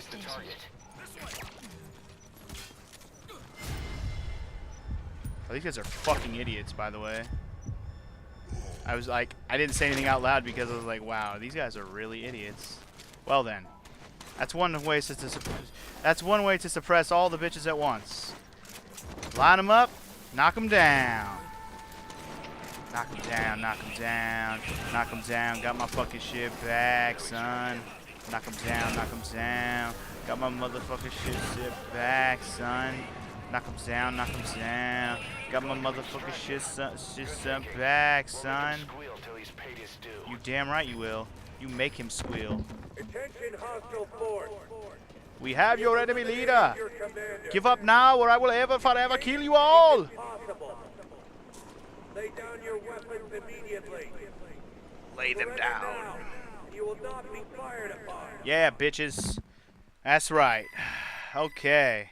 the target. Oh, these guys are fucking idiots, by the way. I was like, I didn't say anything out loud because I was like, wow, these guys are really idiots. Well then, that's one way to suppress all the bitches at once. Line them up, knock them down. Knock them down, knock them down, knock them down. Got my fucking shit back, son. Knock them down, knock them down. Got my motherfucking shit back, son. Knock them down, knock them down. Got my motherfucking shit back, son. You damn right you will. You make him squeal. Attention, hostile force. We have your enemy leader. Give up now or I will forever kill you all. Possible. Lay down your weapons immediately. Lay them down. You will not be fired upon. Yeah, bitches. That's right. Okay.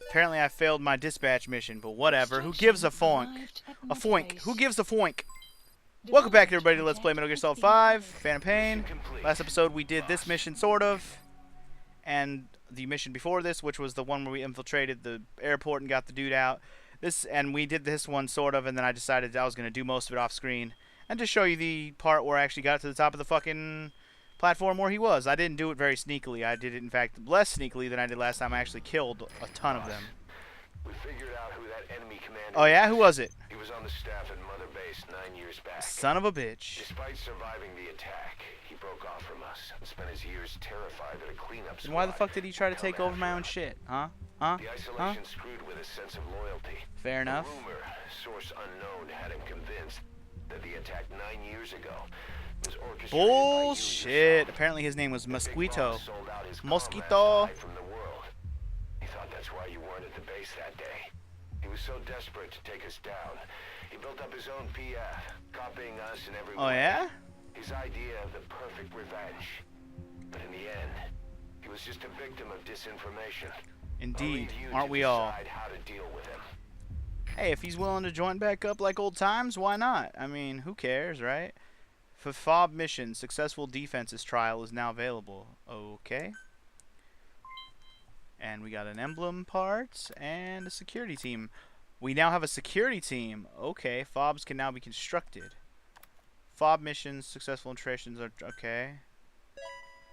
Apparently I failed my dispatch mission, but whatever. Who gives a foink? A foink. Who gives a foink? Welcome back, everybody, to Let's Play Metal Gear Solid 5, Phantom Pain. Last episode we did this mission, sort of. And the mission before this, which was the one where we infiltrated the airport and got the dude out. And we did this one, sort of, and then I decided I was going to do most of it off screen. And just show you the part where I actually got to the top of the fucking platform where he was. I didn't do it very sneakily. I did it, in fact, less sneakily than I did last time. I actually killed a ton of them. We figured out who that enemy commander Oh, yeah? Who was it? He was on the staff at Mother Base 9 years back. Son of a bitch. Despite surviving the attack, he broke off from us and spent his years terrified that a cleanup Then why the squad fuck did he try to take over my own shit? Huh? Huh? The Huh? isolation screwed with his sense of loyalty. Fair enough. A rumor, source unknown, had him convinced that the attack 9 years ago was orchestrated by you Bullshit. yourself. Apparently his name was The Big Mosquito. Boss sold out his Mosquito. comrades to hide from the world. He thought that's why you weren't at the base that day. He was so desperate to take us down. He built up his own PF, copying us in every Oh, way. yeah? His idea of the perfect revenge. But in the end, he was just a victim of disinformation. Indeed. I'll leave you Aren't to we all? decide how to deal with him. Hey, if he's willing to join back up like old times, why not? I mean, who cares, right? For FOB mission, successful defenses trial is now available. Okay. And we got an emblem part and a security team. We now have a security team. Okay, FOBs can now be constructed. FOB missions, successful infiltrations are okay.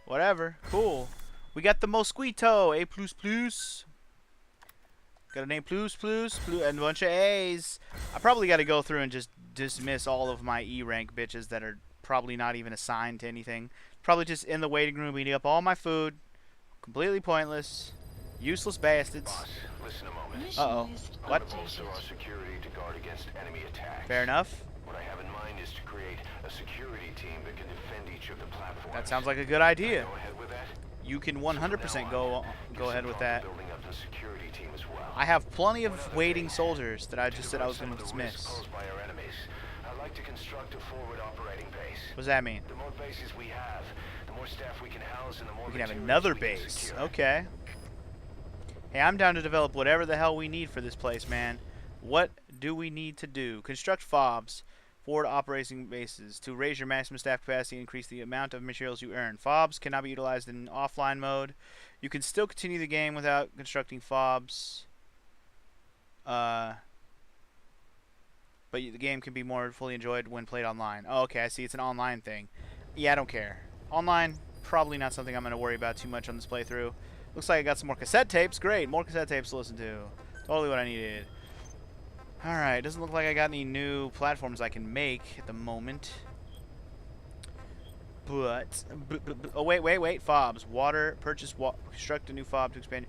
Whatever. Cool. We got the Mosquito. A++. Got a name plus, and a bunch of A's. I probably got to go through and just dismiss all of my E rank bitches that are probably not even assigned to anything. Probably just in the waiting room eating up all my food. Completely pointless. Useless bastards. Boss, listen a moment. Uh-oh. I What? want to bolster our security to guard against enemy attacks. Fair enough. What I have in mind is to create a security team that can defend each of the platforms. That sounds like a good idea. Go ahead with that? You can 100% go ahead with that. Building up the security team as well. I have plenty of waiting soldiers that I just said I was Some going to of the risks dismiss. posed by our enemies, I'd like to construct a forward operating base. What does that mean? The more bases we have, the more staff we can house, and the more We can have materials another we can base. secure. Okay. Hey, I'm down to develop whatever the hell we need for this place, man. What do we need to do? Construct FOBs, forward operating bases, to raise your maximum staff capacity and increase the amount of materials you earn. FOBs cannot be utilized in offline mode. You can still continue the game without constructing FOBs. But the game can be more fully enjoyed when played online. Oh, okay, I see. It's an online thing. Yeah, I don't care. Online, probably not something I'm going to worry about too much on this playthrough. Looks like I got some more cassette tapes. Great, more cassette tapes to listen to. Totally what I needed. Alright, doesn't look like I got any new platforms I can make at the moment. But oh, wait. FOBs. Water, purchase, construct a new FOB to expand.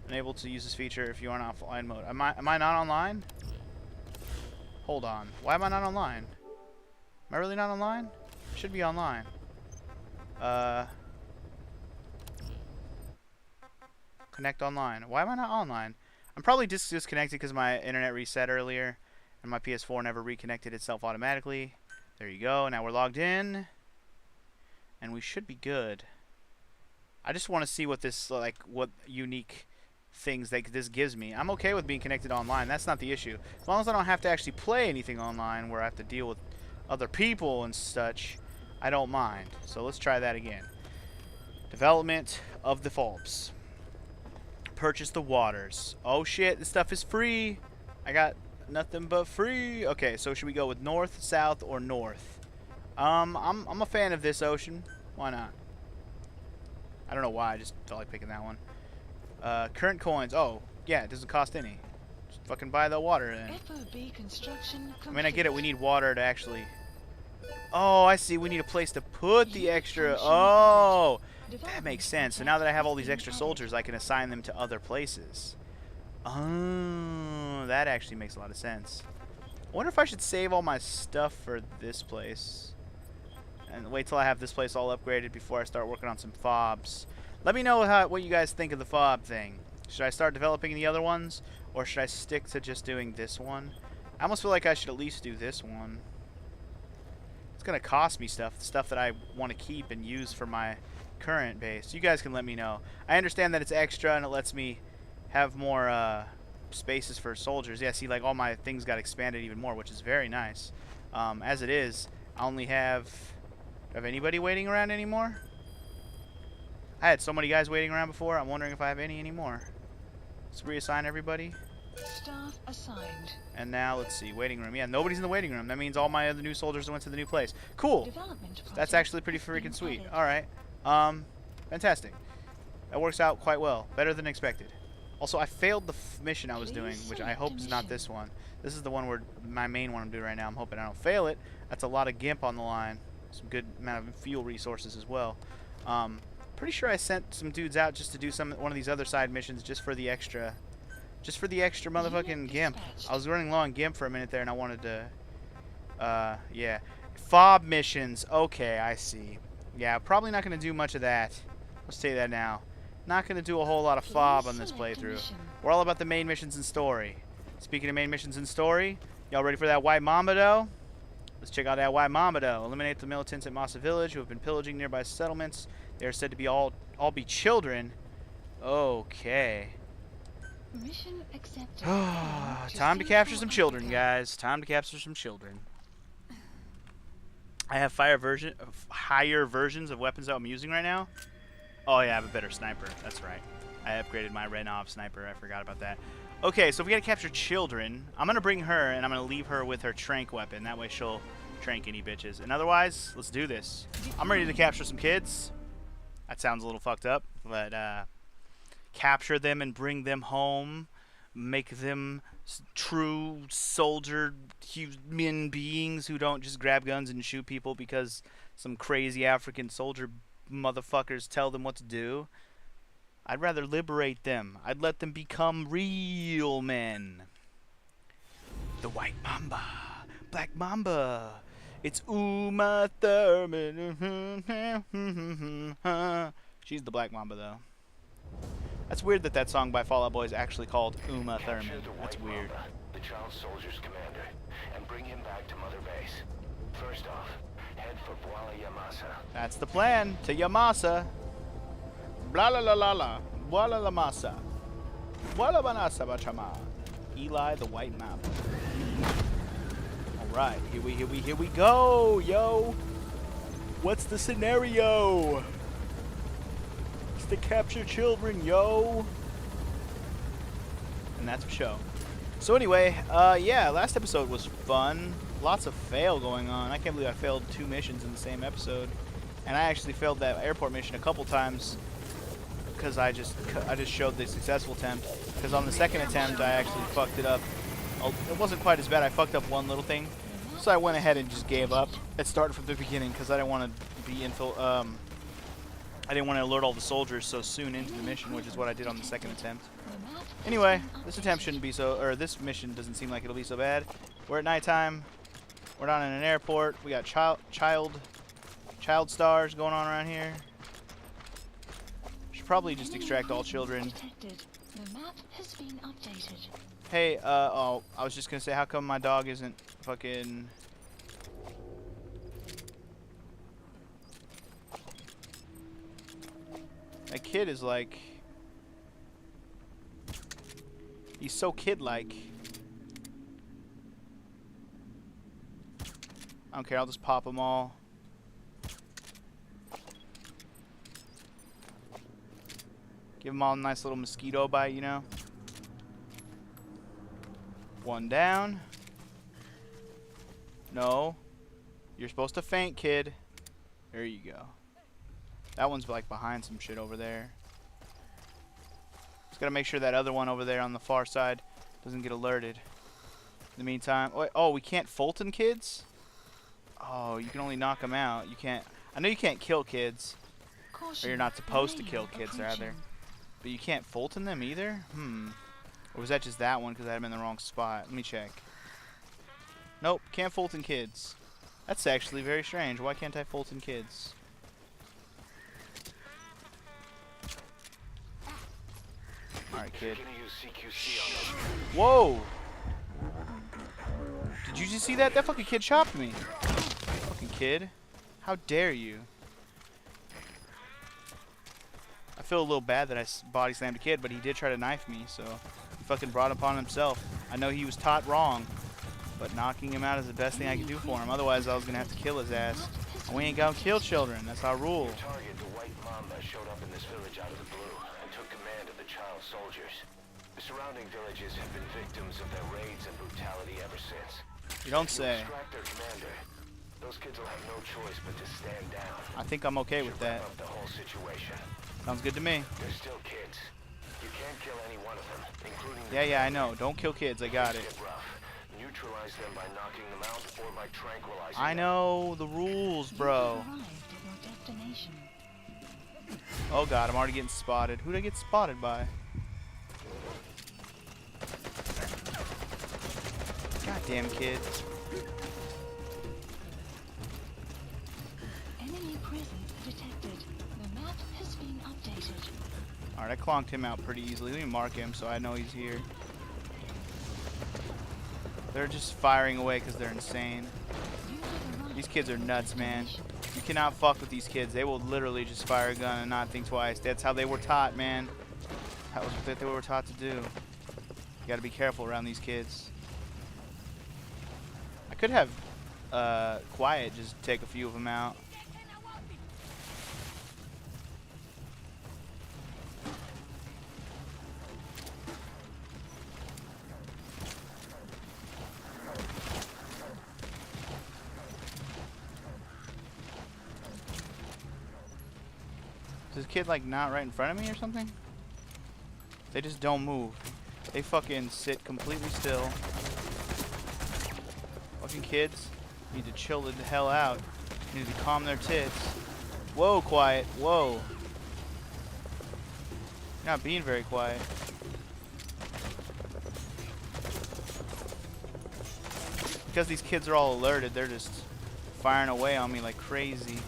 Unable to use this feature if you are in offline mode. Am I not online? Hold on. Why am I not online? Am I really not online? I should be online. Connect online. Why am I not online? I'm probably disconnected because my internet reset earlier and my PS4 never reconnected itself automatically. There you go. Now we're logged in and we should be good. I just want to see what this, like, what unique things that this gives me. I'm okay with being connected online. That's not the issue. As long as I don't have to actually play anything online where I have to deal with other people and such, I don't mind. So let's try that again. Development of the Fulps. Purchase the waters. Oh shit, this stuff is free. I got nothing but free. Okay, so should we go with north, south, or north? I'm a fan of this ocean. Why not? I don't know why, I just felt like picking that one. Current coins. Oh, yeah, it doesn't cost any. Just fucking buy the water then. FOB construction I mean, I get it, we need water to actually... Oh, I see, we need a place to put the extra... Oh, that makes sense. So now that I have all these extra soldiers, I can assign them to other places. Oh, that actually makes a lot of sense. I wonder if I should save all my stuff for this place. And wait till I have this place all upgraded before I start working on some fobs. Let me know what you guys think of the fob thing. Should I start developing the other ones? Or should I stick to just doing this one? I almost feel like I should at least do this one. It's going to cost me stuff that I want to keep and use for my current base. You guys can let me know. I understand that it's extra and it lets me have more spaces for soldiers. Yeah, see, like all my things got expanded even more, which is very nice. As it is, I only have... Do I have anybody waiting around anymore? I had so many guys waiting around before. I'm wondering if I have any anymore. Let's reassign everybody. Staff assigned. And now, let's see, waiting room. Yeah, nobody's in the waiting room. That means all my other new soldiers went to the new place. Cool. That's actually pretty freaking sweet. Alright. Fantastic. That works out quite well. Better than expected. Also, I failed the mission I was doing, which I hope is not this one. This is the one where my main one I'm doing right now. I'm hoping I don't fail it. That's a lot of GIMP on the line. Some good amount of fuel resources as well. Pretty sure I sent some dudes out just to do one of these other side missions just for the extra motherfucking GIMP. I was running low on GIMP for a minute there and I wanted to yeah. Fob missions. Okay, I see. Yeah, probably not going to do much of that. Let's say that now. Not going to do a whole lot of fob on this playthrough. We're all about the main missions and story. Speaking of main missions and story, y'all ready for that White Mamba though? Let's check out that White Mamba though. Eliminate the militants at Massa Village who have been pillaging nearby settlements. They are said to be all be children. Okay. Mission accepted. Time to capture some children, guys. Time to capture some children. I have higher versions of weapons that I'm using right now. Oh yeah, I have a better sniper. That's right. I upgraded my Renov sniper. I forgot about that. Okay, so if we gotta capture children, I'm gonna bring her and I'm gonna leave her with her trank weapon. That way she'll trank any bitches. And otherwise, let's do this. I'm ready to capture some kids. That sounds a little fucked up, but capture them and bring them home. Make them true soldier human beings who don't just grab guns and shoot people because some crazy African soldier motherfuckers tell them what to do. I'd rather liberate them. I'd let them become real men. The White Mamba. Black Mamba. It's Uma Thurman. She's the Black Mamba, though. That's weird that song by Fall Out Boy is actually called Uma Thurman. That's weird. Mamba, the child soldier's commander, and bring him back to Mother Base. First off, head for Bwala Yamasa. That's the plan. To Yamasa. Blah la la la la. Bwala la masa. Bwala banasa bachama. Eli the White Mamba. Alright, here we go, yo. What's the scenario? It's to capture children, yo. And that's for show. So anyway, yeah, last episode was fun. Lots of fail going on. I can't believe I failed 2 missions in the same episode. And I actually failed that airport mission a couple times because I just showed the successful attempt. Because on the second attempt, I actually fucked it up. It wasn't quite as bad. I fucked up one little thing. So I went ahead and just gave up. It started from the beginning because I didn't want to be I didn't want to alert all the soldiers so soon into the mission, which is what I did on the second attempt. Anyway, this attempt shouldn't be so, or this mission doesn't seem like it'll be so bad. We're at nighttime. We're down in an airport. We got child stars going on around here. Should probably just extract all children. The map has been updated. Hey, oh, I was just gonna say, how come my dog isn't fucking... That kid is like... He's so kid-like. I don't care, I'll just pop them all. Give them all a nice little mosquito bite, you know. One down. No. You're supposed to faint, kid. There you go. That one's like behind some shit over there. Just gotta make sure that other one over there on the far side doesn't get alerted. In the meantime, oh, we can't Fulton kids? Oh, you can only knock them out. You can't. I know you can't kill kids. Or you're not supposed to kill kids, rather. But you can't Fulton them either? Or was that just that one because I had them in the wrong spot? Let me check. Nope, can't Fulton kids. That's actually very strange. Why can't I Fulton kids? Alright, kid. Whoa! Did you just see that? That fucking kid chopped me. Fucking kid. How dare you? I feel a little bad that I body slammed a kid, but he did try to knife me, so he fucking brought it upon himself. I know he was taught wrong, but knocking him out is the best thing I could do for him. Otherwise, I was gonna have to kill his ass. And we ain't gonna kill children. That's our rule. Your target, the White Mamba, showed up in this village out of the blue and took command of the child soldiers. The surrounding villages have been victims of their raids and brutality ever since. You don't say. Extract their commander. Those kids will have no choice but to stand down. I think I'm okay with that. Wrap up the whole situation. Sounds good to me. They're still kids. You can't kill any one of them, including Yeah, I know. Don't kill kids. I got it. Get rough. Neutralize them by knocking them out or by tranquilizing I know the rules, bro. Arrived at your destination. Oh god, I'm already getting spotted. Who'd I get spotted by? Goddamn kid. Enemy presence detected. The map has been updated. Alright, I clonked him out pretty easily. Let me mark him so I know he's here. They're just firing away because they're insane. You have arrived. These kids are nuts, man. You cannot fuck with these kids. They will literally just fire a gun and not think twice. That's how they were taught, man. That was what they were taught to do. You gotta be careful around these kids. I could have Quiet just take a few of them out. Is this kid like not right in front of me or something? They just don't move. They fucking sit completely still. Fucking kids need to chill the hell out. Need to calm their tits. Whoa, Quiet. Whoa. You're not being very quiet. Because these kids are all alerted, they're just firing away on me like crazy.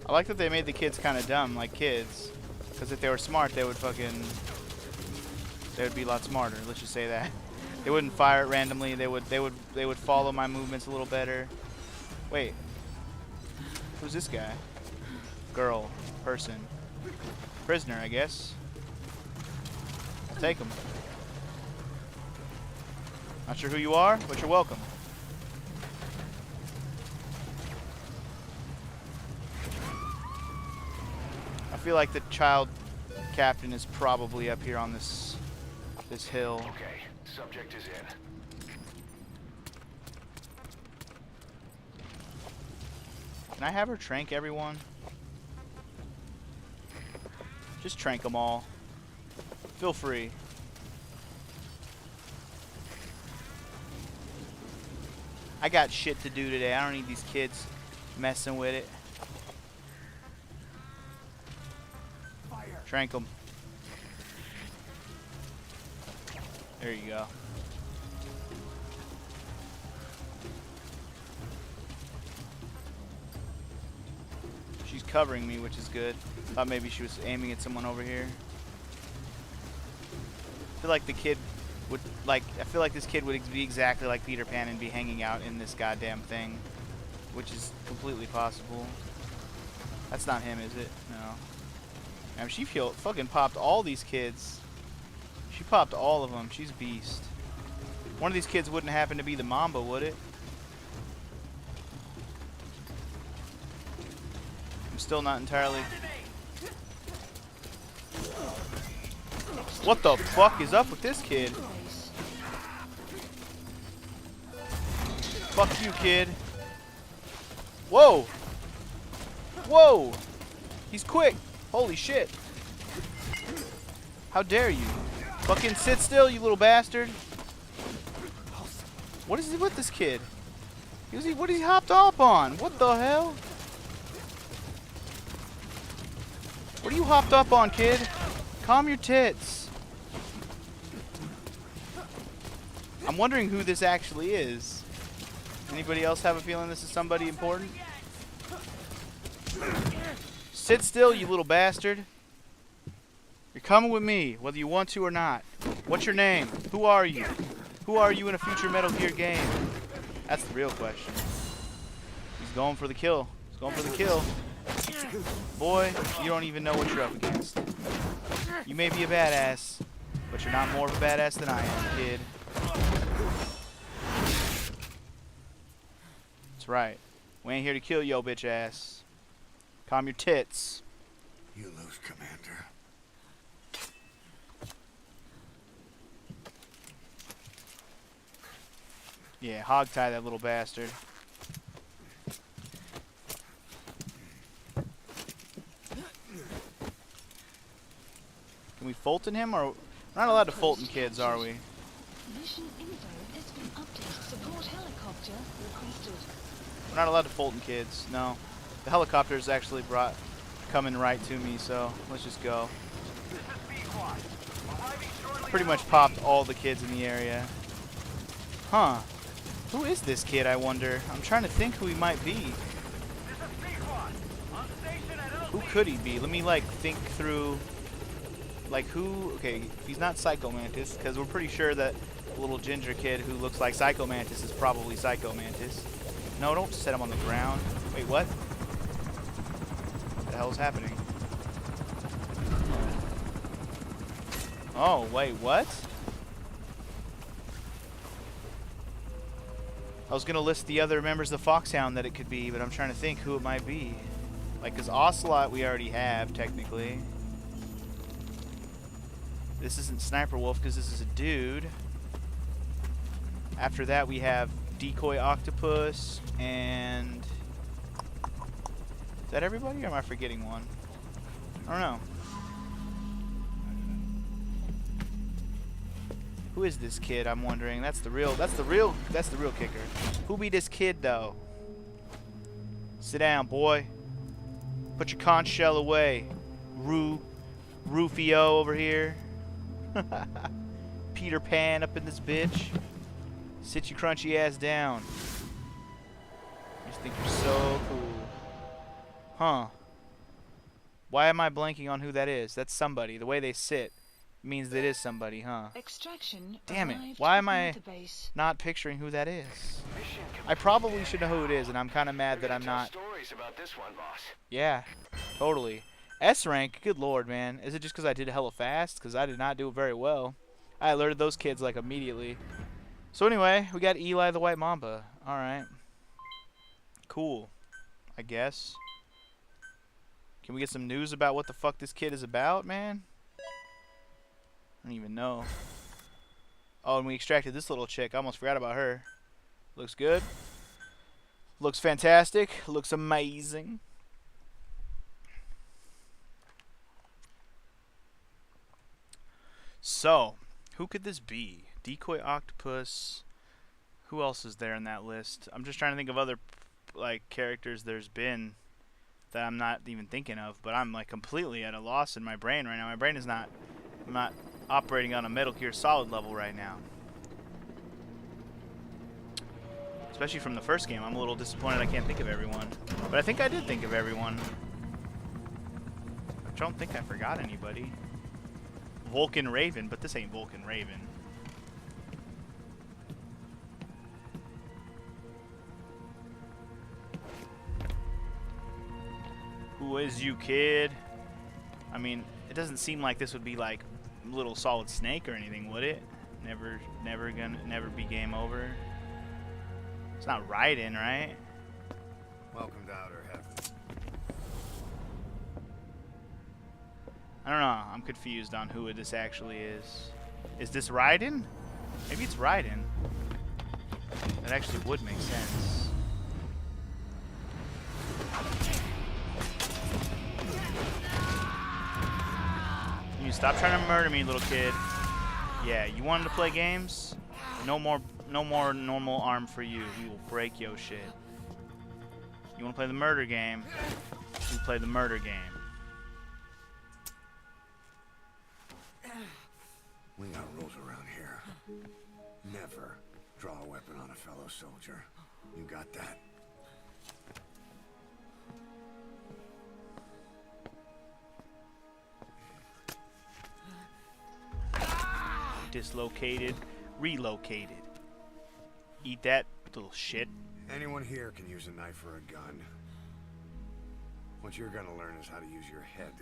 I like that they made the kids kind of dumb, like kids. Because if they were smart, they would be a lot smarter. Let's just say that. They wouldn't fire it randomly. They would follow my movements a little better. Wait, who's this guy? Girl, person, prisoner, I guess. I'll take him. Not sure who you are, but you're welcome. I feel like the child captain is probably up here on this hill. Okay, subject is in. Can I have her trank everyone? Just trank them all. Feel free. I got shit to do today. I don't need these kids messing with it. Trank them. There you go. She's covering me, which is good. Thought maybe she was aiming at someone over here. I feel like the kid would I feel like this kid would be exactly like Peter Pan and be hanging out in this goddamn thing, which is completely possible. That's not him, is it? No. Man, she fucking popped all these kids. She popped all of them. She's a beast. One of these kids wouldn't happen to be the Mamba, would it? I'm still not entirely... What the fuck is up with this kid? Fuck you, kid. Whoa! Whoa! He's quick! Holy shit. How dare you? Fucking sit still, you little bastard. What is it with this kid? What is he hopped up on? What the hell? What are you hopped up on, kid? Calm your tits. I'm wondering who this actually is. Anybody else have a feeling this is somebody important? Sit still, you little bastard. You're coming with me, whether you want to or not. What's your name? Who are you? Who are you in a future Metal Gear game? That's the real question. He's going for the kill. He's going for the kill. Boy, you don't even know what you're up against. You may be a badass, but you're not more of a badass than I am, kid. That's right. We ain't here to kill yo bitch ass. Calm your tits. You lose, Commander. Yeah, hog tie that little bastard. Can we Fulton him, or we're not allowed to Fulton kids, are we? Mission info has been updated. Support helicopter requested. We're not allowed to Fulton kids. No, the helicopter's actually coming right to me, so let's just go. Pretty much popped all the kids in the area. Huh? Who is this kid, I wonder? I'm trying to think who he might be. Who could he be? Let me, like, think through... Like, who... Okay, he's not Psycho Mantis, because we're pretty sure that the little ginger kid who looks like Psycho Mantis is probably Psycho Mantis. No, don't set him on the ground. Wait, what? What the hell is happening? Oh, wait, what? I was going to list the other members of the Foxhound that it could be, but I'm trying to think who it might be. Like, because Ocelot we already have, technically. This isn't Sniper Wolf because this is a dude. After that we have Decoy Octopus and... Is that everybody, or am I forgetting one? I don't know. Who is this kid, I'm wondering? That's the real kicker. Who be this kid, though? Sit down, boy. Put your conch shell away. Rufio over here. Peter Pan up in this bitch. Sit your crunchy ass down. You just think you're so cool. Huh. Why am I blanking on who that is? That's somebody. The way they sit means that it is somebody, huh? Extraction. Damn it. Why am I not picturing who that is? I probably should know who it is, and I'm kind of mad that I'm not. Stories about this one, boss. Yeah, totally. S rank, good lord, man. Is it just because I did hella fast? Because I did not do it very well. I alerted those kids, like, immediately. So anyway, we got Eli the White Mamba. Alright. Cool. I guess. Can we get some news about what the fuck this kid is about, man? I don't even know. Oh, and we extracted this little chick. I almost forgot about her. Looks good. Looks fantastic. Looks amazing. So, who could this be? Decoy Octopus. Who else is there in that list? I'm just trying to think of other, like, characters there's been that I'm not even thinking of, but I'm, like, completely at a loss in my brain right now. My brain is not... I'm not operating on a Metal Gear Solid level right now. Especially from the first game. I'm a little disappointed I can't think of everyone. But I think I did think of everyone. I don't think I forgot anybody. Vulcan Raven, but this ain't Vulcan Raven. Who is you, kid? I mean, it doesn't seem like this would be like little Solid Snake or anything, would it? Never be game over. It's not Raiden, right? Welcome to Outer Heaven. I don't know. I'm confused on who this actually is. Is this Raiden? Maybe it's Raiden. That actually would make sense. You stop trying to murder me, little kid. Yeah, you wanted to play games? No more normal arm for you. We will break your shit. You want to play the murder game? We play the murder game. We got rules around here. Never draw a weapon on a fellow soldier. You got that? Dislocated, relocated. Eat that, little shit. Anyone here can use a knife or a gun. What you're gonna learn is how to use your head.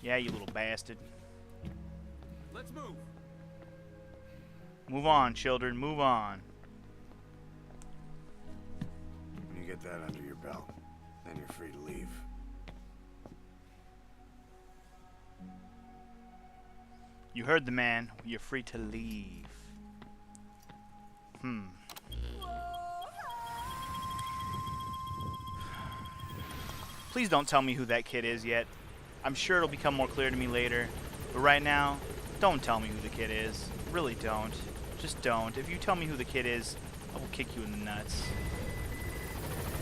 Yeah, you little bastard. Let's move. Move on, children, move on. When you get that under your belt, then you're free to leave. You heard the man. You're free to leave. Please don't tell me who that kid is yet. I'm sure it'll become more clear to me later. But right now, don't tell me who the kid is. Really don't. Just don't. If you tell me who the kid is, I will kick you in the nuts.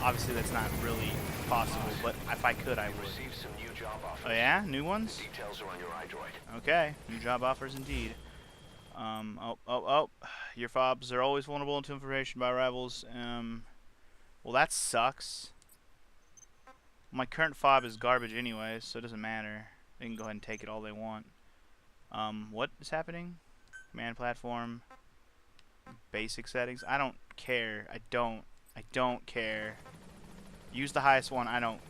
Obviously, that's not really possible, but if I could, I would. Received some new job offers. Oh yeah? New ones? Details are on your iDroid. Okay. New job offers indeed. Your fobs are always vulnerable to information by rivals. Well, that sucks. My current fob is garbage anyway, so it doesn't matter. They can go ahead and take it all they want. What is happening? Command platform. Basic settings. I don't care. I don't care. Use the highest one. I don't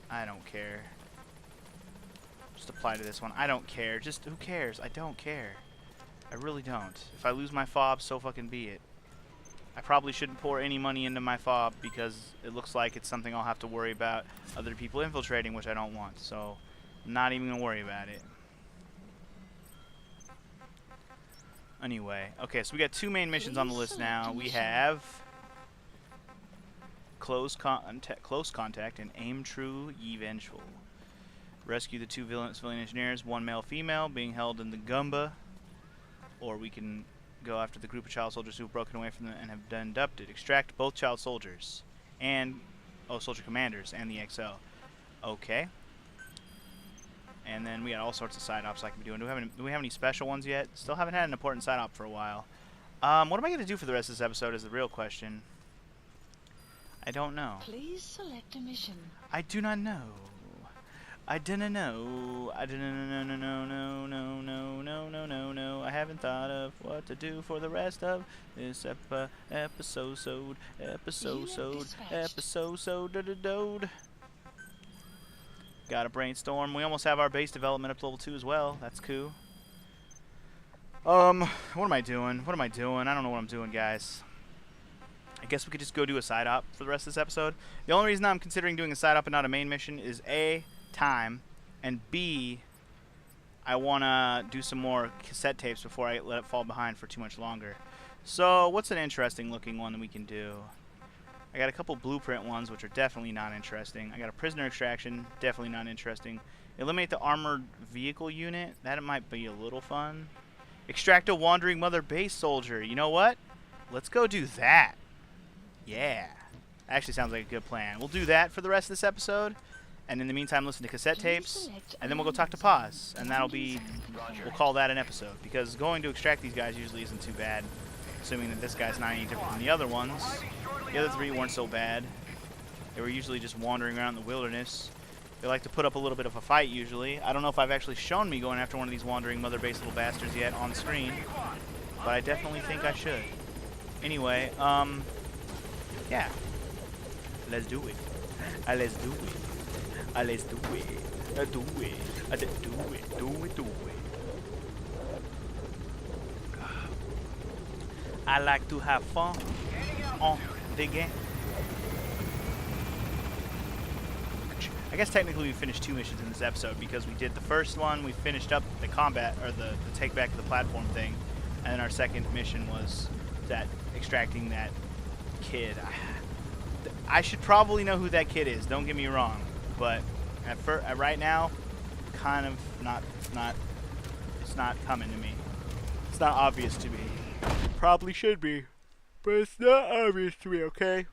care. Just apply to this one. I don't care. Just who cares? I don't care. I really don't. If I lose my fob, so fucking be it. I probably shouldn't pour any money into my fob because it looks like it's something I'll have to worry about other people infiltrating, which I don't want. So, I'm not even gonna worry about it. Anyway, okay, so we got two main missions on the list now. We have Close Contact and Aim True, Ye Vengeful. Rescue the two civilian engineers, one male, female, being held in the Gumba. Or we can go after the group of child soldiers who have broken away from them and have been abducted. Extract both child soldiers and soldier commanders and the XO. Okay. And then we got all sorts of side ops I can be doing. Do we have any special ones yet? Still haven't had an important side op for a while. What am I going to do for the rest of this episode is the real question. I don't know. Please select a mission. I do not know. I didn't know. I didn't know. I haven't thought of what to do for the rest of this episode. Got to brainstorm. We almost have our base development up to level 2 as well. That's cool. What am I doing? I don't know what I'm doing, guys. I guess we could just go do a side op for the rest of this episode. The only reason I'm considering doing a side op and not a main mission is A, time, and B, I want to do some more cassette tapes before I let it fall behind for too much longer. So, what's an interesting looking one that we can do? I got a couple blueprint ones, which are definitely not interesting. I got a prisoner extraction, definitely not interesting. Eliminate the armored vehicle unit, that might be a little fun. Extract a wandering mother base soldier. You know what? Let's go do that. Yeah. Actually sounds like a good plan. We'll do that for the rest of this episode. And in the meantime, listen to cassette tapes. And then we'll go talk to Paz. And that'll be... We'll call that an episode. Because going to extract these guys usually isn't too bad. Assuming that this guy's not any different than the other ones. The other three weren't so bad. They were usually just wandering around the wilderness. They like to put up a little bit of a fight usually. I don't know if I've actually shown me going after one of these wandering mother base little bastards yet on screen. But I definitely think I should. Anyway, yeah. Let's do it. Let's do it. Let's do it. Do it. I like to have fun on the game. I guess technically we finished 2 missions in this episode because we did the first one, we finished up the combat, or the take back of the platform thing, and then our second mission was that extracting that kid. I should probably know who that kid is, don't get me wrong, but right now, kind of it's not coming to me. It's not obvious to me. Probably should be, but it's not obvious to me, okay?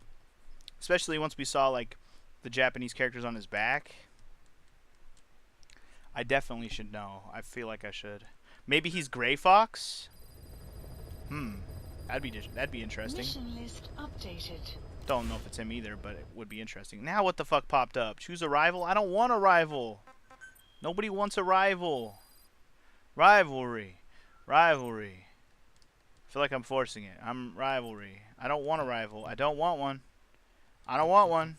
Especially once we saw, like, the Japanese characters on his back. I definitely should know. I feel like I should. Maybe he's Gray Fox? That'd be interesting. Mission list updated. Don't know if it's him either, but it would be interesting. Now what the fuck popped up? Choose a rival? I don't want a rival. Nobody wants a rival. Rivalry. Rivalry. I feel like I'm forcing it. I'm rivalry. I don't want a rival. I don't want one. I don't want one.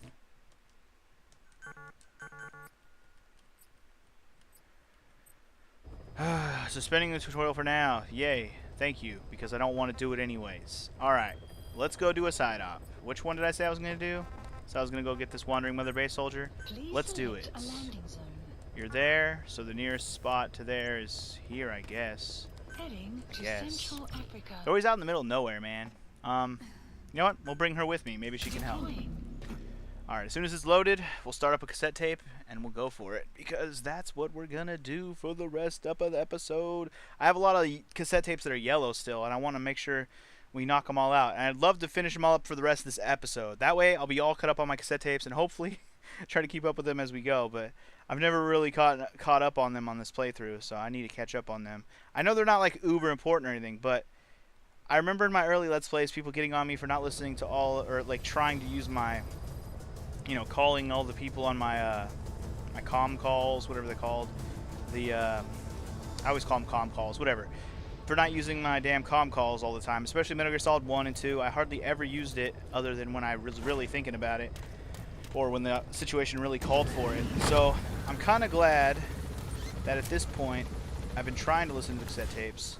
Suspending the tutorial for now. Yay. Thank you. Because I don't want to do it anyways. Alright. Let's go do a side op. Which one did I say I was going to do? So I was going to go get this Wandering Mother Base Soldier. Please Let's do it. select a landing zone. You're there, so the nearest spot to there is here, I guess. Heading to Yes. Central Africa. They're always out in the middle of nowhere, man. You know what? We'll bring her with me. Maybe she can help. Deploying. Alright, as soon as it's loaded, we'll start up a cassette tape, and we'll go for it. Because that's what we're gonna do for the rest of the episode. I have a lot of cassette tapes that are yellow still, and I want to make sure we knock them all out. And I'd love to finish them all up for the rest of this episode. That way, I'll be all caught up on my cassette tapes, and hopefully try to keep up with them as we go. But I've never really caught up on them on this playthrough, so I need to catch up on them. I know they're not, like, uber important or anything, but I remember in my early Let's Plays, people getting on me for not listening to all, or, like, trying to use my, you know, calling all the people on my, my comm calls, whatever they're called. I always call them comm calls, whatever. For not using my damn comm calls all the time, especially Metal Gear Solid 1 and 2. I hardly ever used it other than when I was really thinking about it, or when the situation really called for it. So I'm kind of glad that at this point I've been trying to listen to cassette tapes.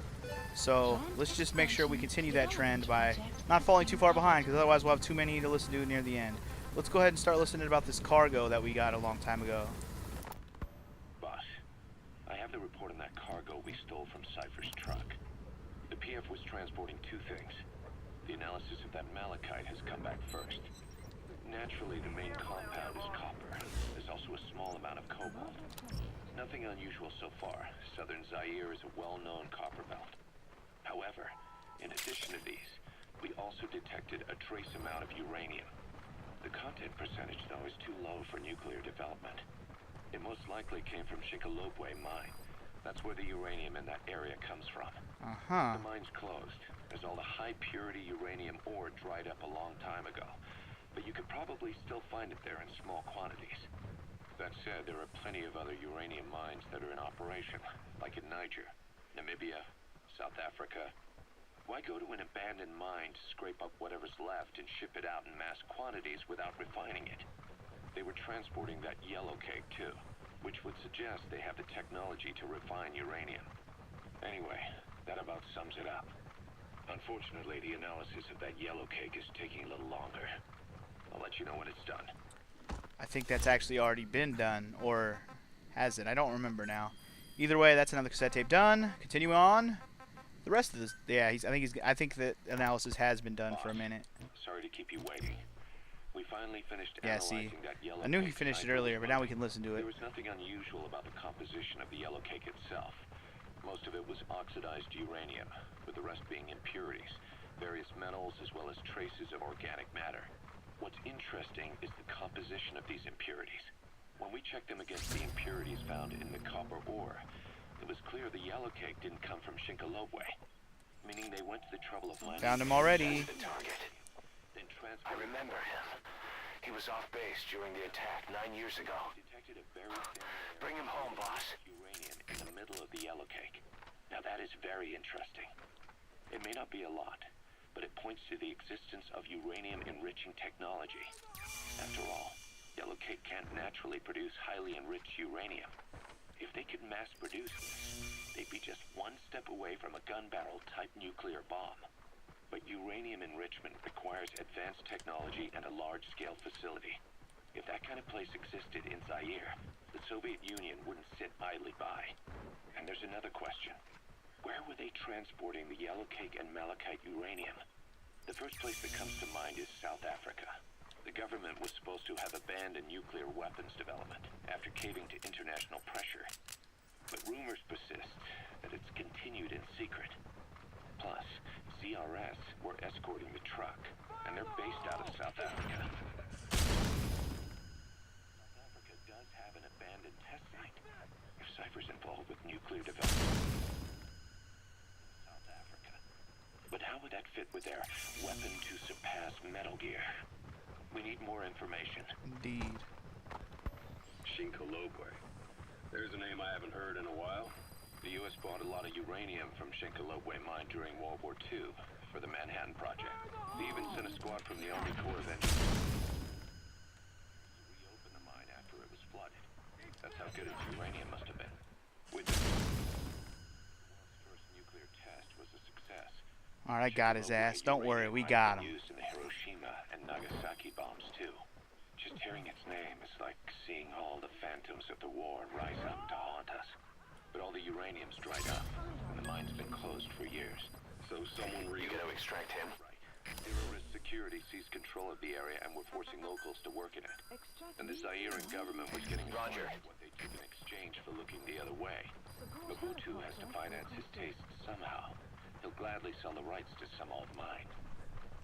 So let's just make sure we continue that trend by not falling too far behind, because otherwise we'll have too many to listen to near the end. Let's go ahead and start listening about this cargo that we got a long time ago. Boss, I have the report on that cargo we stole from Cypher's truck. The PF was transporting 2 things. The analysis of that malachite has come back first. Naturally, the main compound is copper. There's also a small amount of cobalt. Nothing unusual so far. Southern Zaire is a well-known copper belt. However, in addition to these, we also detected a trace amount of uranium. The content percentage, though, is too low for nuclear development. It most likely came from Shinkalobwe mine. That's where the uranium in that area comes from. The mine's closed, as all the high-purity uranium ore dried up a long time ago. But you could probably still find it there in small quantities. That said, there are plenty of other uranium mines that are in operation, like in Niger, Namibia, South Africa. Why go to an abandoned mine to scrape up whatever's left and ship it out in mass quantities without refining it? They were transporting that yellow cake too, which would suggest they have the technology to refine uranium. Anyway, that about sums it up. Unfortunately, the analysis of that yellow cake is taking a little longer. I'll let you know when it's done. I think that's actually already been done, or has it? I don't remember now. Either way, that's another cassette tape done. Continue on. The rest of this, yeah, I think that analysis has been done for a minute. Sorry to keep you waiting. We finally finished Yeah, analyzing see, that yellow I knew he cake finished it cycle earlier, but now we months. can listen to it. There was nothing unusual about the composition of the yellow cake itself. Most of it was oxidized uranium, with the rest being impurities, various metals, as well as traces of organic matter. What's interesting is the composition of these impurities. When we checked them against the impurities found in the copper ore, it was clear the yellow cake didn't come from Shinkalobwe, meaning they went to the trouble of mining. Found him already. The target. Then I remember him. He was off base during the attack 9 years ago. detected a very thin layer Bring him home, boss. of uranium in the middle of the yellow cake. Now that is very interesting. It may not be a lot, but it points to the existence of uranium-enriching technology. After all, yellow cake can't naturally produce highly enriched uranium. If they could mass produce this, they'd be just one step away from a gun barrel type nuclear bomb. But uranium enrichment requires advanced technology and a large-scale facility. If that kind of place existed in Zaire, the Soviet Union wouldn't sit idly by. And there's another question. Where were they transporting the yellow cake and malachite uranium? The first place that comes to mind is South Africa. The government was supposed to have abandoned nuclear weapons development after caving to international pressure. But rumors persist that it's continued in secret. Plus, CRS were escorting the truck, and they're based out of South Africa. South Africa does have an abandoned test site. If Cypher's involved with nuclear development in South Africa. But how would that fit with their weapon to surpass Metal Gear? We need more information. Indeed. Shinkolobwe. There's a name I haven't heard in a while. The U.S. bought a lot of uranium from Shinkolobwe mine during World War II for the Manhattan Project. They even sent a squad from the Army Corps of Engineers to reopen the mine after it was flooded. That's how good its uranium must have been. With the world's first nuclear test was a success. All right, I got his ass. Don't worry, we got him. Used in the Hiroshima and Nagasaki bombs too. Just hearing its name is like seeing all the phantoms of the war rise up to haunt us. But all the uranium's dried up, and the mine's been closed for years. So someone You gonna extract him? Right. Terrorist security seized control of the area and were forcing locals to work in it. And the Zairean government was getting Roger. what they took in exchange for looking the other way. Mobutu has to finance his tastes somehow. He'll gladly sell the rights to some old mine.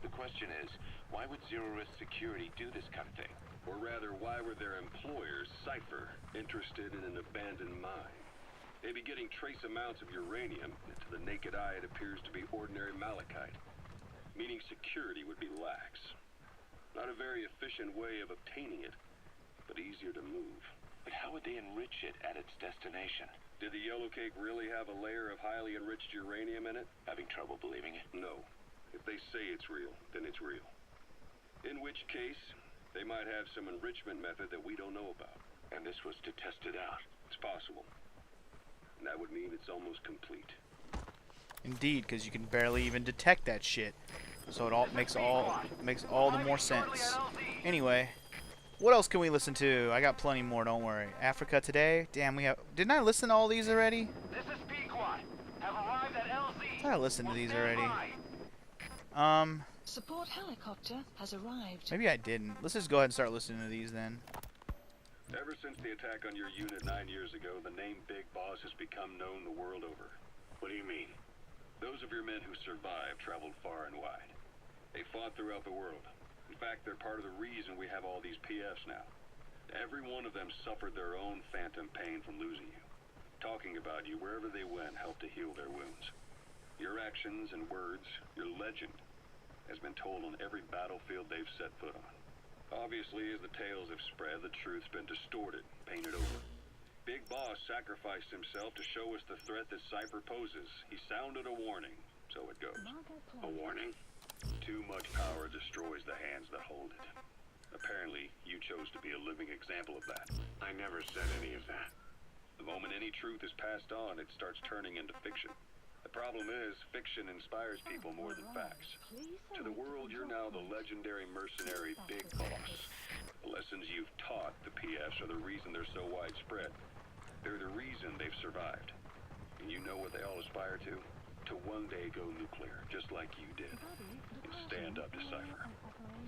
The question is, why would zero-risk security do this kind of thing? Or rather, why were their employers, Cypher, interested in an abandoned mine? They'd be getting trace amounts of uranium, and to the naked eye it appears to be ordinary malachite, meaning security would be lax. Not a very efficient way of obtaining it, but easier to move. But how would they enrich it at its destination? Did the yellow cake really have a layer of highly enriched uranium in it? Having trouble believing it? No. If they say it's real, then it's real. In which case, they might have some enrichment method that we don't know about. And this was to test it out. It's possible. And that would mean it's almost complete. Indeed, because you can barely even detect that shit. So it all makes all the more sense. Anyway, what else can we listen to? I got plenty more. Don't worry. Africa Today. Damn, we have. Didn't I listen to all these already? This is Pequot. Have arrived at LZ. I thought I listened to these already. Support helicopter has arrived. Maybe I didn't. Let's just go ahead and start listening to these then. Ever since the attack on your unit 9 years ago, the name Big Boss has become known the world over. What do you mean? Those of your men who survived traveled far and wide. They fought throughout the world. In fact, they're part of the reason we have all these PFs now. Every one of them suffered their own phantom pain from losing you. Talking about you wherever they went helped to heal their wounds. Your actions and words, your legend, has been told on every battlefield they've set foot on. Obviously, as the tales have spread, the truth's been distorted, painted over. Big Boss sacrificed himself to show us the threat that Cypher poses. He sounded a warning, so it goes. A warning? Too much power destroys the hands that hold it. Apparently, you chose to be a living example of that. I never said any of that. The moment any truth is passed on, it starts turning into fiction. The problem is, fiction inspires people more than facts. To the world, you're now the legendary mercenary Big Boss. The lessons you've taught the PFs are the reason they're so widespread. They're the reason they've survived. And you know what they all aspire to? To one day go nuclear, just like you did. And stand up to Cypher.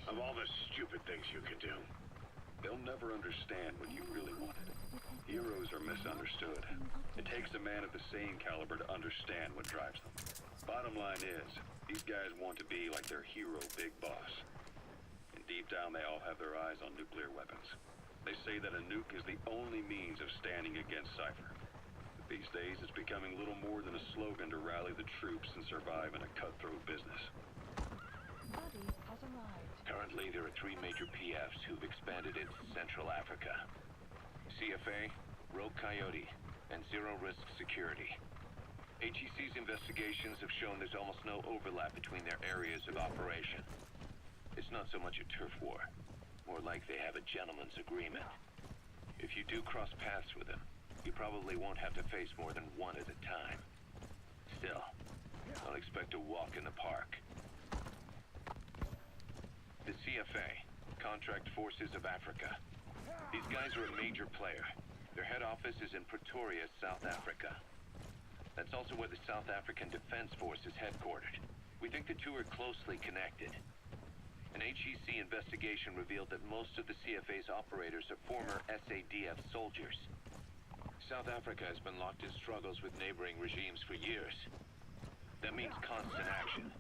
Of all the stupid things you can do, they'll never understand what you really wanted. Heroes are misunderstood. It takes a man of the same caliber to understand what drives them. Bottom line is, these guys want to be like their hero, Big Boss. And deep down, they all have their eyes on nuclear weapons. They say that a nuke is the only means of standing against Cypher. But these days, it's becoming little more than a slogan to rally the troops and survive in a cutthroat business. Buddy has arrived. Currently, there are 3 major PFs who've expanded into Central Africa. CFA, Rogue Coyote, and Zero Risk Security. HEC's investigations have shown there's almost no overlap between their areas of operation. It's not so much a turf war, more like they have a gentleman's agreement. If you do cross paths with them, you probably won't have to face more than one at a time. Still, don't expect a walk in the park. The CFA, Contract Forces of Africa, These guys are a major player. Their head office is in Pretoria, South Africa. That's also where the South African Defense Force is headquartered. We think the two are closely connected. An HEC investigation revealed that most of the CFA's operators are former SADF soldiers. South Africa has been locked in struggles with neighboring regimes for years. That means constant action.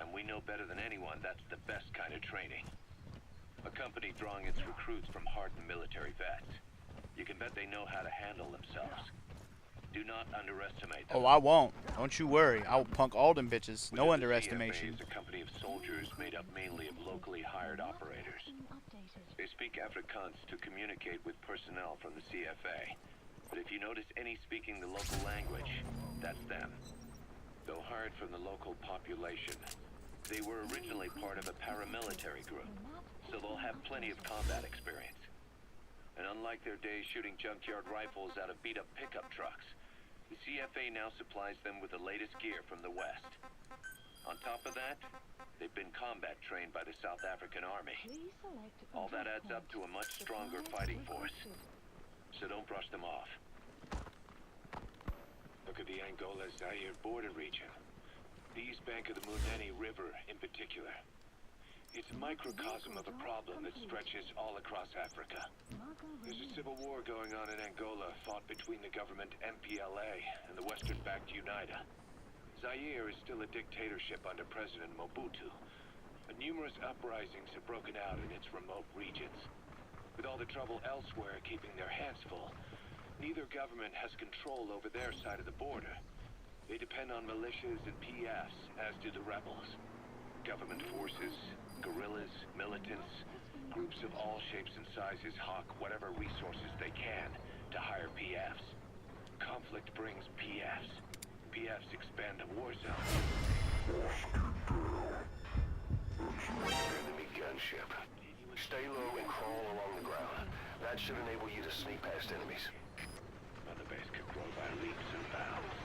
And we know better than anyone that's the best kind of training. A company drawing its recruits from hardened military vets. You can bet they know how to handle themselves. Do not underestimate them. Oh, I won't. Don't you worry. I will punk all them bitches. No Within the underestimation. CFA is a company of soldiers made up mainly of locally hired operators. They speak Afrikaans to communicate with personnel from the CFA. But if you notice any speaking the local language, that's them. Though hired from the local population, they were originally part of a paramilitary group, so they'll have plenty of combat experience. And unlike their days shooting junkyard rifles out of beat-up pickup trucks, the CFA now supplies them with the latest gear from the West. On top of that, they've been combat trained by the South African Army. All that adds up to a much stronger fighting force. So don't brush them off. Look at the Angola-Zaire border region. The East bank of the Munene River in particular. It's a microcosm of a problem that stretches all across Africa. There's a civil war going on in Angola, fought between the government MPLA and the Western-backed UNITA. Zaire is still a dictatorship under President Mobutu, but numerous uprisings have broken out in its remote regions. With all the trouble elsewhere keeping their hands full, neither government has control over their side of the border. They depend on militias and PFs, as do the rebels. Government forces, guerrillas, militants, groups of all shapes and sizes hawk whatever resources they can to hire PFs. Conflict brings PFs. PFs expand the war zone. Enemy gunship. Stay low and crawl along the ground. That should enable you to sneak past enemies. Mother base could grow by leaps and bounds.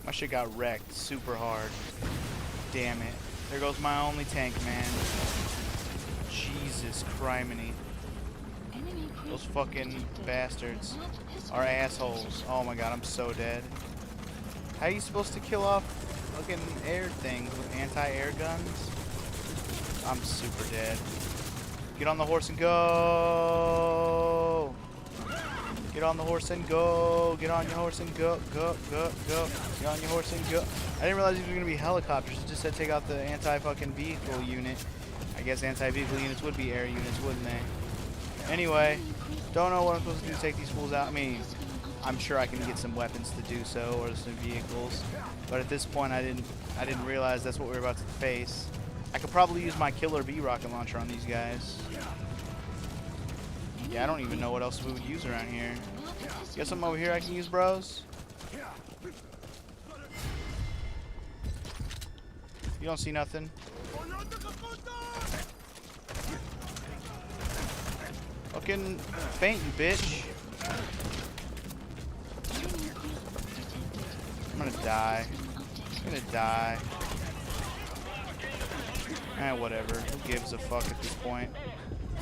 My shit got wrecked super hard. Damn it. There goes my only tank, man. Jesus criminy. Those fucking bastards are assholes. Oh my god, I'm so dead. How are you supposed to kill off fucking air things with anti-air guns? I'm super dead. Get on the horse and go! Get on the horse and go! Get on your horse and go! Go! Go! Go! Get on your horse and go! I didn't realize these were gonna be helicopters. It just said take out the anti-fucking vehicle unit. I guess anti-vehicle units would be air units, wouldn't they? Anyway, don't know what I'm supposed to do to take these fools out. I mean, I'm sure I can get some weapons to do so, or some vehicles. But at this point, I didn't realize that's what we were about to face. I could probably use my killer bee rocket launcher on these guys. Yeah, I don't even know what else we would use around here. Got something over here I can use, bros? You don't see nothing? Fucking faint, you bitch. I'm gonna die. I'm gonna die. Whatever. Who gives a fuck at this point?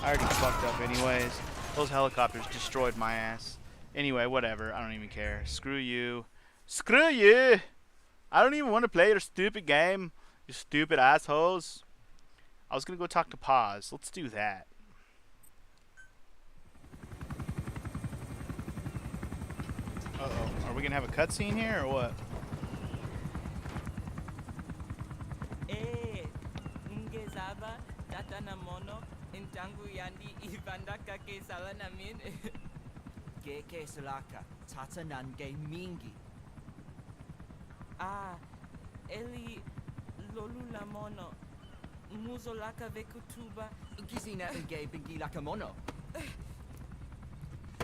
I already fucked up anyways. Those helicopters destroyed my ass. Anyway, whatever. I don't even care. Screw you. Screw you! I don't even want to play your stupid game. You stupid assholes. I was gonna go talk to Paz. Let's do that. Uh-oh. Are we gonna have a cutscene here or what? Geke salaka tata nange mingi. Ah, eli lolula mono. Muzolaka vekutuba. Ukizina unge bingi laka mono.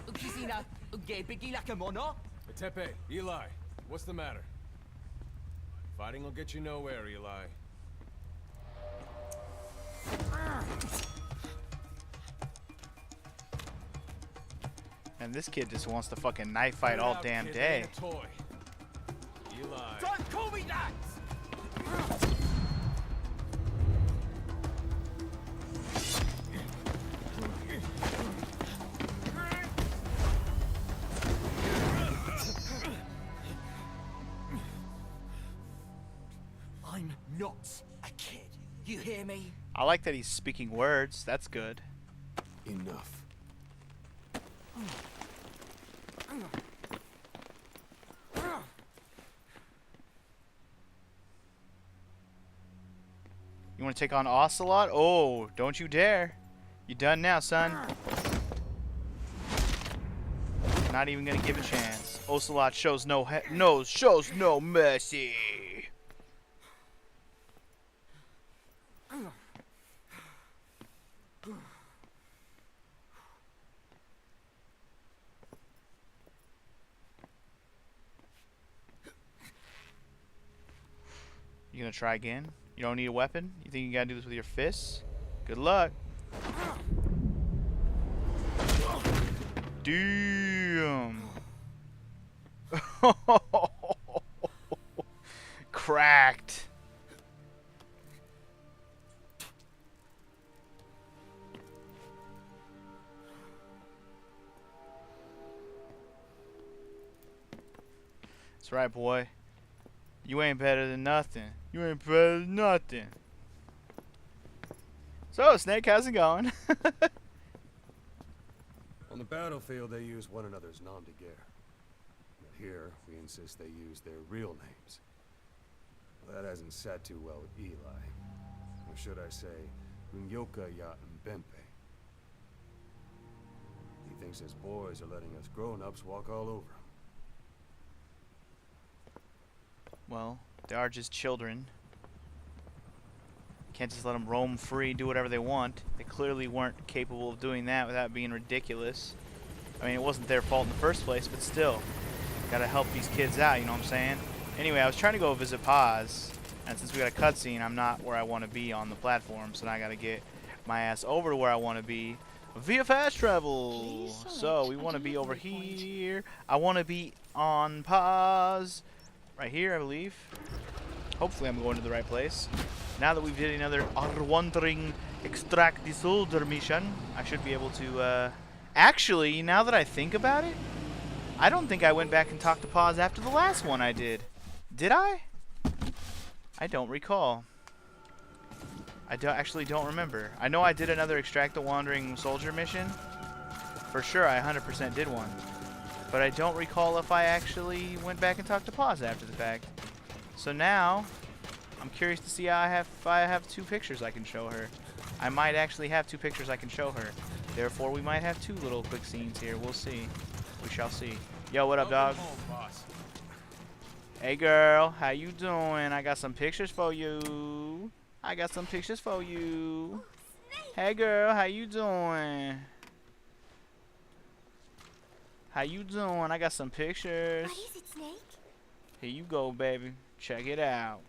Ukizina unge bingi laka mono. Tepe, Eli, what's the matter? Fighting will get you nowhere, Eli. And this kid just wants to fucking knife fight all damn day. Toy. Eli. Don't call me that! I'm not a kid. You hear me? I like that he's speaking words. That's good. Enough. You want to take on Ocelot? Oh, don't you dare. You done now, son. Not even gonna give a chance. Ocelot shows no mercy. You gonna try again? You don't need a weapon? You think you gotta do this with your fists? Good luck. Damn. Cracked. That's right, boy. You ain't better than nothing. You ain't better than nothing. So, Snake, how's it going? On the battlefield, they use one another's nom de guerre. But here, we insist they use their real names. Well, that hasn't sat too well with Eli. Or should I say, Unyoka ya Mbempe. He thinks his boys are letting us grown-ups walk all over him. Well, they are just children. Can't just let them roam free, do whatever they want. They clearly weren't capable of doing that without being ridiculous. I mean, it wasn't their fault in the first place, but still. Gotta help these kids out, you know what I'm saying? Anyway, I was trying to go visit Paz, and since we got a cutscene, I'm not where I want to be on the platform, so now I gotta get my ass over to where I want to be via fast travel. So, we want to be over here. I want to be on Paz. Right here, I believe. Hopefully I'm going to the right place. Now that we've did another Wandering Extract the Soldier mission, I should be able to, actually, now that I think about it, I don't think I went back and talked to Paz after the last one I did. Did I? I don't recall. I actually don't remember. I know I did another Extract the Wandering Soldier mission. For sure, I 100% did one. But I don't recall if I actually went back and talked to Paz after the fact. So now, I'm curious to see if I have two pictures I can show her. I might actually have two pictures I can show her. Therefore, we might have two little quick scenes here. We'll see. We shall see. Yo, what up, dog? Hey, girl. How you doing? I got some pictures for you. I got some pictures for you. Hey, girl. How you doing? How you doing? I got some pictures. What is it, Snake? Here you go, baby. Check it out.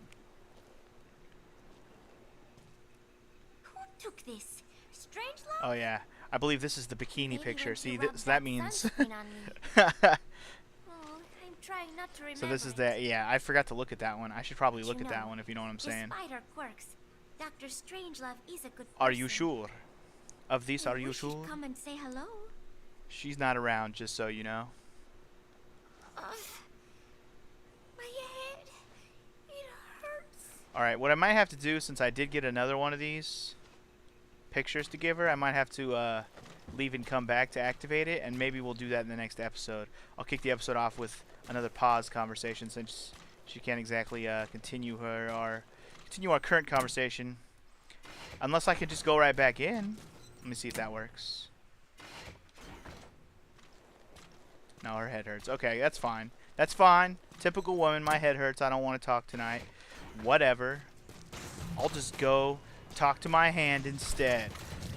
Who took this? Strangelove? Oh yeah, I believe this is the bikini Maybe picture. when See, you rub that means. sunscreen on me. Oh, I'm trying not to remember. So this is it. the yeah. I forgot to look at that one. I should probably But look you at that know, one if you know what I'm saying. Despite her quirks, Dr. Strangelove is a good person. Are you sure? Of this, are you We should sure? come and say hello. She's not around, just so you know. My head. It hurts. Alright, what I might have to do, since I did get another one of these pictures to give her, I might have to leave and come back to activate it, and maybe we'll do that in the next episode. I'll kick the episode off with another pause conversation, since she can't exactly continue our current conversation. Unless I could just go right back in. Let me see if that works. No, her head hurts. Okay, that's fine. That's fine. Typical woman, my head hurts. I don't want to talk tonight. Whatever. I'll just go talk to my hand instead.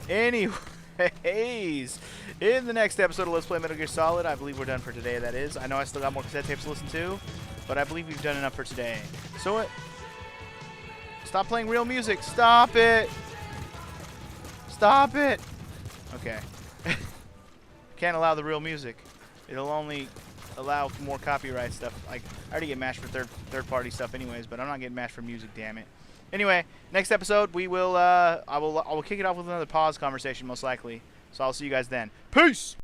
Anyways, in the next episode of Let's Play Metal Gear Solid, I believe we're done for today, that is. I know I still got more cassette tapes to listen to, but I believe we've done enough for today. So what? Stop playing real music. Stop it. Stop it. Okay. Can't allow the real music. It'll only allow more copyright stuff. Like, I already get mashed for third party stuff anyways, but I'm not getting mashed for music, damn it. Anyway, next episode we will I will kick it off with another pause conversation most likely. So I'll see you guys then. Peace.